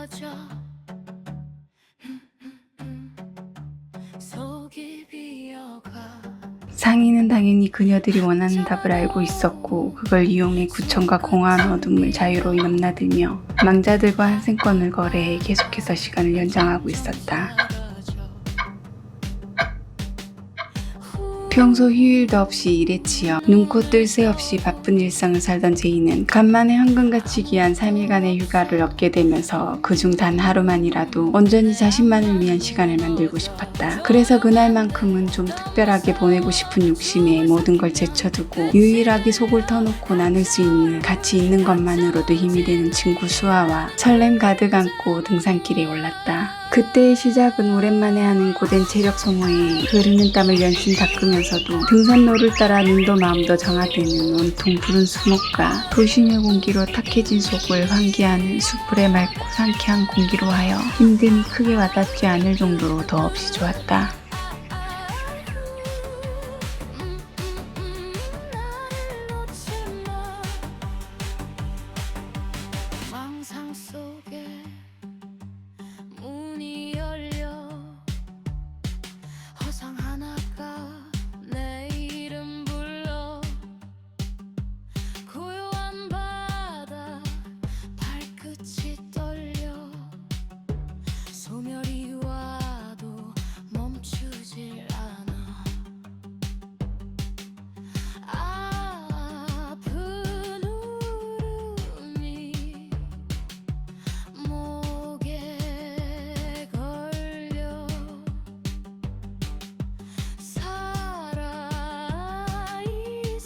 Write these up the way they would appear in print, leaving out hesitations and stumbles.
사라져. 속이 비어가. 상인은 당연히 그녀들이 원하는 답을 알고 있었고 그걸 이용해 구천과 공허한 어둠을 자유로이 넘나들며 망자들과 한생권을 거래해 계속해서 시간을 연장하고 있었다. 평소 휴일도 없이 일에 치여 눈코 뜰 새 없이 바쁜 일상을 살던 제이는 간만에 황금같이 귀한 3일간의 휴가를 얻게 되면서 그중 단 하루만이라도 온전히 자신만을 위한 시간을 만들고 싶었다. 그래서 그날만큼은 좀 특별하게 보내고 싶은 욕심에 모든 걸 제쳐두고 유일하게 속을 터놓고 나눌 수 있는 같이 있는 것만으로도 힘이 되는 친구 수아와 설렘 가득 안고 등산길에 올랐다. 그때의 시작은 오랜만에 하는 고된 체력 소모에 흐르는 땀을 연신 닦으면서도 등산로를 따라 눈도 마음도 정화되는 온통 푸른 수목과 도심의 공기로 탁해진 속을 환기하는 숲풀의 맑고 상쾌한 공기로 하여 힘듦이 크게 와닿지 않을 정도로 더없이 좋았다. 망상 속에 문이 열려 허상 하나가 내 이름 불러. 고요한 바다 발끝이 떨려. 소멸이 와도 멈추질 않아. 아픈 울음이 목에 걸려.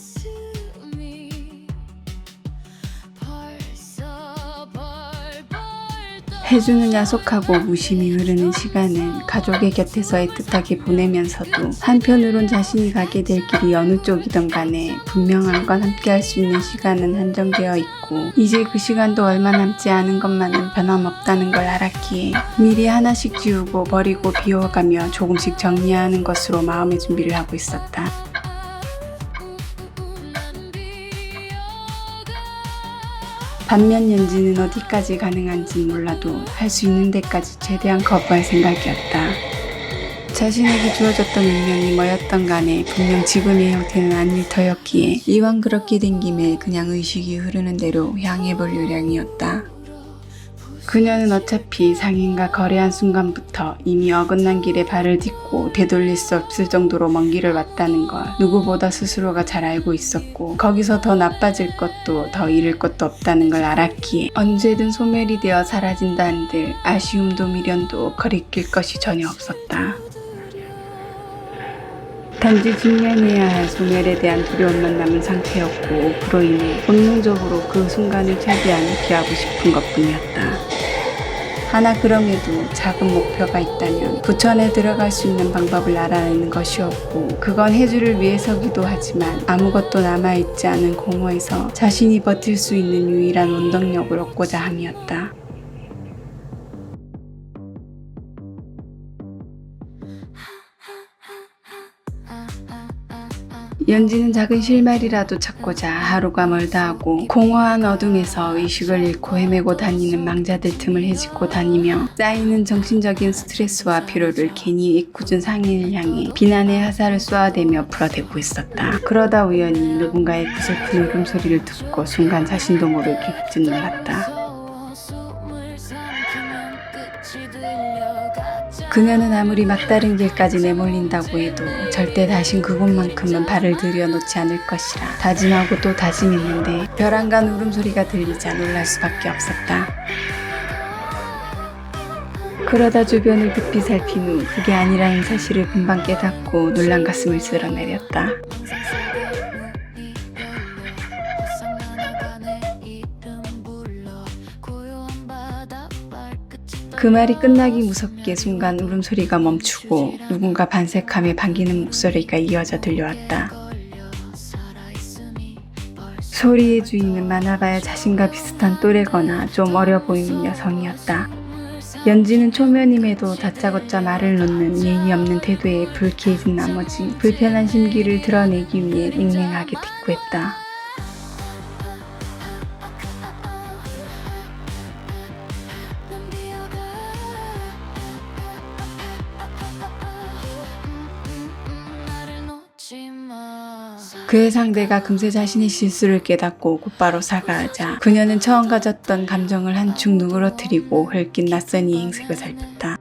살아있음이 벌써 벌벌 떠. 해주는 야속하고 무심히 흐르는 시간은 가족의 곁에서 애틋하게 보내면서도 한편으론 자신이 가게 될 길이 어느 쪽이든 간에 분명한 건 함께할 수 있는 시간은 한정되어 있고 이제 그 시간도 얼마 남지 않은 것만은 변함없다는 걸 알았기에 미리 하나씩 지우고 버리고 비워가며 조금씩 정리하는 것으로 마음의 준비를 하고 있었다. 반면 연지는 어디까지 가능한진 몰라도 할 수 있는 데까지 최대한 거부할 생각이었다. 자신에게 주어졌던 운명이 뭐였던 간에 분명 지금의 형태는 아닐 터였기에 이왕 그렇게 된 김에 그냥 의식이 흐르는 대로 향해볼 요량이었다. 그녀는 어차피 상인과 거래한 순간부터 이미 어긋난 길에 발을 딛고 되돌릴 수 없을 정도로 먼 길을 왔다는 걸 누구보다 스스로가 잘 알고 있었고 거기서 더 나빠질 것도 더 잃을 것도 없다는 걸 알았기에 언제든 소멸이 되어 사라진다 한들 아쉬움도 미련도 거리낄 것이 전혀 없었다. 단지 직면해야 할 소멸에 대한 두려움만 남은 상태였고 그로 인해 본능적으로 그 순간을 최대한 피하고 싶은 것뿐이었다. 하나 그럼에도 작은 목표가 있다면 부천에 들어갈 수 있는 방법을 알아내는 것이었고 그건 해주를 위해서기도 하지만 아무것도 남아있지 않은 공허에서 자신이 버틸 수 있는 유일한 원동력을 얻고자 함이었다. 연지는 작은 실마리라도 찾고자 하루가 멀다 하고 공허한 어둠에서 의식을 잃고 헤매고 다니는 망자들 틈을 헤집고 다니며 쌓이는 정신적인 스트레스와 피로를 괜히 애꿎은 상인을 향해 비난의 화살을 쏘아대며 풀어대고 있었다. 그러다 우연히 누군가의 구슬픈 울음소리를 듣고 순간 자신도 모르게 급진 놀랐다. 그녀는 아무리 막다른 길까지 내몰린다고 해도 절대 다신 그곳만큼은 발을 들여놓지 않을 것이라 다짐하고 또 다짐했는데 벼랑간 울음소리가 들리자 놀랄 수밖에 없었다. 그러다 주변을 급히 살핀 후 그게 아니라는 사실을 금방 깨닫고 놀란 가슴을 쓸어내렸다. 그 말이 끝나기 무섭게 순간 울음소리가 멈추고 누군가 반색함에 반기는 목소리가 이어져 들려왔다. 소리의 주인은 많아봐야 자신과 비슷한 또래거나 좀 어려 보이는 여성이었다. 연지는 초면임에도 다짜고짜 말을 놓는 예의 없는 태도에 불쾌해진 나머지 불편한 심기를 드러내기 위해 맹맹하게 대꾸했다. 그의 상대가 금세 자신의 실수를 깨닫고 곧바로 사과하자 그녀는 처음 가졌던 감정을 한축 누그러뜨리고 흘긴 낯선 이 행색을 살폈다.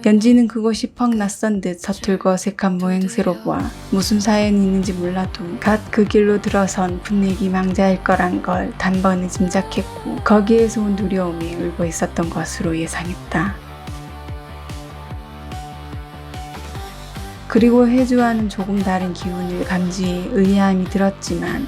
연지는 그곳이 펑 낯선 듯 서툴고 어색한 모행새로 보아 무슨 사연이 있는지 몰라도 갓 그 길로 들어선 풋내기 망자일 거란 걸 단번에 짐작했고 거기에서 온 두려움에 울고 있었던 것으로 예상했다. 그리고 혜주와는 조금 다른 기운을 감지해 의아함이 들었지만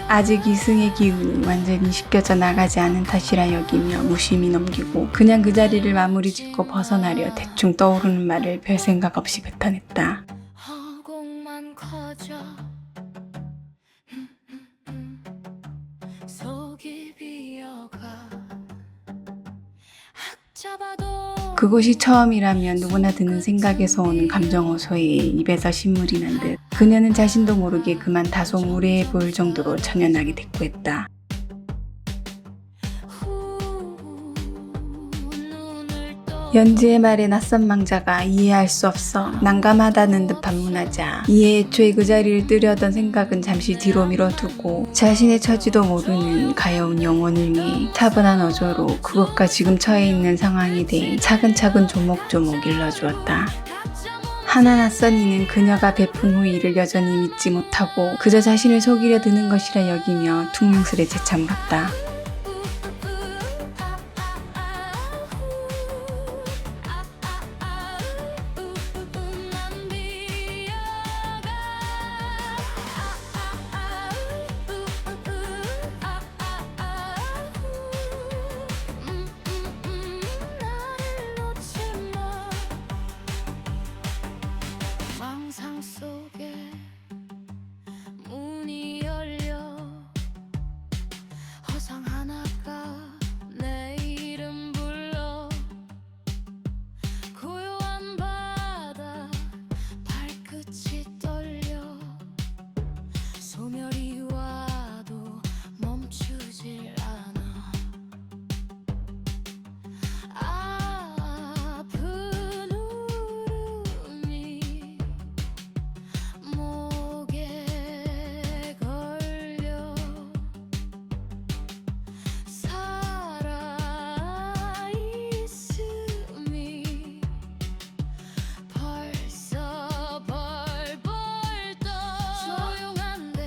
아직 이승의 기운이 완전히 씻겨져 나가지 않은 탓이라 여기며 무심히 넘기고 그냥 그 자리를 마무리 짓고 벗어나려 대충 떠오르는 말을 별 생각 없이 뱉어냈다. 허공만 커져 속이 비어가 학 잡아도 그곳이 처음이라면 누구나 드는 생각에서 오는 감정 호소에 입에서 신물이 난 듯 그녀는 자신도 모르게 그만 다소 무례해 보일 정도로 천연하게 대꾸했다. 연지의 말에 낯선 망자가 이해할 수 없어 난감하다는 듯 반문하자 이에 애초에 그 자리를 뜨려던 생각은 잠시 뒤로 미뤄두고 자신의 처지도 모르는 가여운 영혼을 위해 차분한 어조로 그것과 지금 처해 있는 상황에 대해 차근차근 조목조목 일러주었다. 하나 낯선 이는 그녀가 베푼 후의를 여전히 믿지 못하고 그저 자신을 속이려 드는 것이라 여기며 퉁명스레 재차 물었다. 망상 속에 문이 열려 허상 하나가 내 이름 불러 고요한 바다 발끝이 떨려 소멸이 와도 멈추질 않아 아픈 울음이 목에 걸려 살아있음이 벌써 벌벌 떠 조용한데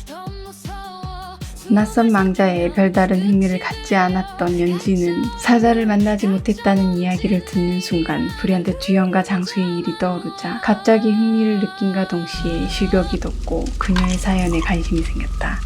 더 무서워 낯선 망자에 별다른 흥미를 갖지 않았던 연지는 사자를 만나지 못했다는 이야기를 듣는 순간 불현듯 주연과 장수의 일이 떠오르자 갑자기 흥미를 느낀과 동시에 식욕이 돋고 그녀의 사연에 관심이 생겼다.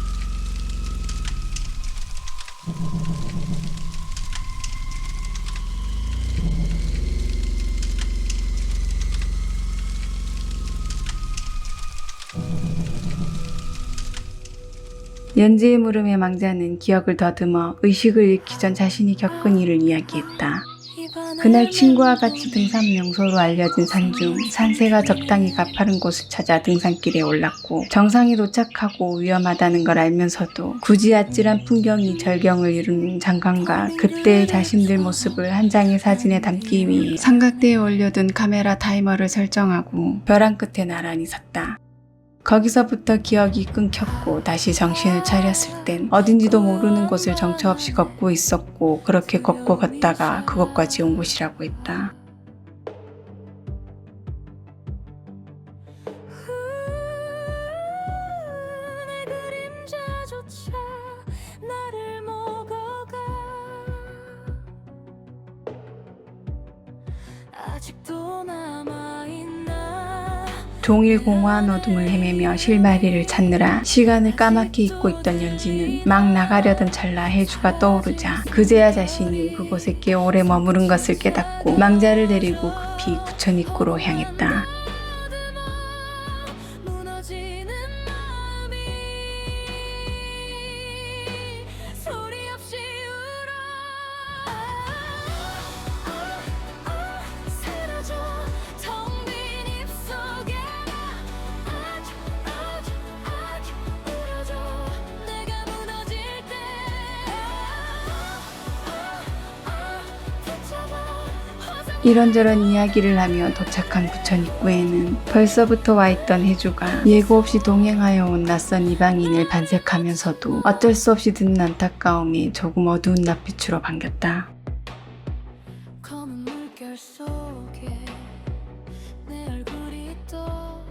연지의 물음에 망자는 기억을 더듬어 의식을 잃기 전 자신이 겪은 일을 이야기했다. 그날 친구와 같이 등산 명소로 알려진 산 중 산세가 적당히 가파른 곳을 찾아 등산길에 올랐고 정상에 도착하고 위험하다는 걸 알면서도 굳이 아찔한 풍경이 절경을 이루는 장관과 그때의 자신들 모습을 한 장의 사진에 담기 위해 삼각대에 올려둔 카메라 타이머를 설정하고 벼랑 끝에 나란히 섰다. 거기서부터 기억이 끊겼고 다시 정신을 차렸을 땐 어딘지도 모르는 곳을 정처 없이 걷고 있었고 그렇게 걷고 걷다가 그것까지 온 곳이라고 했다. 내 그림자조차 나를 먹어가 아직도 남아있나 종일 공허한 어둠을 헤매며 실마리를 찾느라 시간을 까맣게 잊고 있던 연지는 막 나가려던 찰나 혜주가 떠오르자 그제야 자신이 그곳에 꽤 오래 머무른 것을 깨닫고 망자를 데리고 급히 구천 입구로 향했다. 무너지는 마음이 소리 없이 울어 사라져 텅 빈 입속에 울어줘 내가 무너질 때 붙잡아 화상 이런저런 이야기를 하며 도착한 부천 입구에는 벌써부터 와있던 혜주가 예고 없이 동행하여 온 낯선 이방인을 반색하면서도 어쩔 수 없이 드는 안타까움에 조금 어두운 낯빛으로 반겼다. 검은 물결 속에 내 얼굴이 떠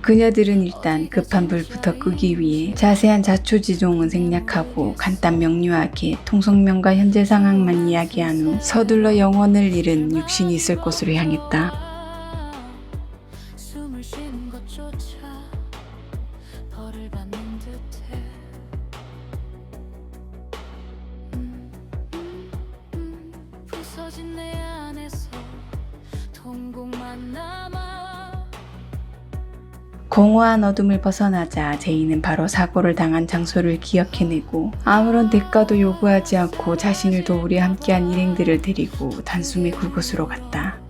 그녀들은 일단 급한 불부터 끄기 위해 자세한 자초지종은 생략하고 간단 명료하게 통속명과 현재 상황만 이야기한 후 서둘러 영혼을 잃은 육신이 있을 곳으로 향했다. 숨을 쉬는 것조차 벌을 받는 듯해 부서진 내 안에서 통곡만 남아 공허한 어둠을 벗어나자 제이는 바로 사고를 당한 장소를 기억해내고 아무런 대가도 요구하지 않고 자신을 도우려 함께한 일행들을 데리고 단숨에 그곳으로 갔다.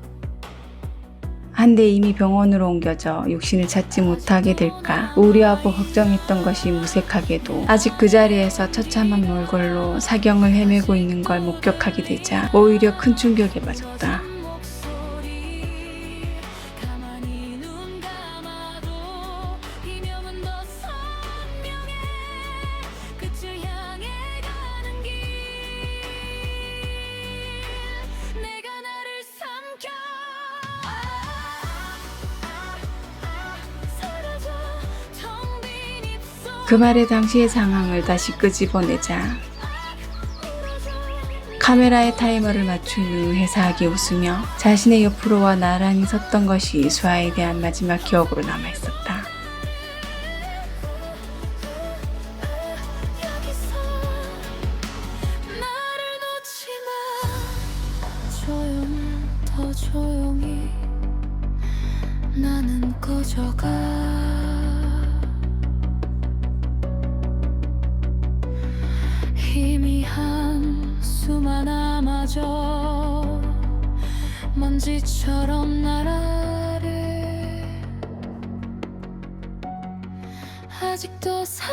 한데 이미 병원으로 옮겨져 육신을 찾지 못하게 될까 우려하고 걱정했던 것이 무색하게도 아직 그 자리에서 처참한 몰골로 사경을 헤매고 있는 걸 목격하게 되자 오히려 큰 충격에 빠졌다. 목소리 가만히 눈 감아도 이명은 더 선명해 끝을 향해 가는 길 내가 나를 삼켜 사라져 텅 빈 입속 그 말에 당시의 상황을 다시 끄집어내자 카메라의 타이머를 맞춘 후 회사하게 웃으며 자신의 옆으로 와 나란히 섰던 것이 수아에 대한 마지막 기억으로 남아있었다. 여기서 나를 놓지 마 조용 더 조용히 나는 꺼져가 희미한 수만 남아져 먼지처럼 날아래 아직도 사랑이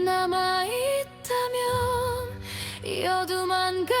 남아있다면 이 어둠 한가운데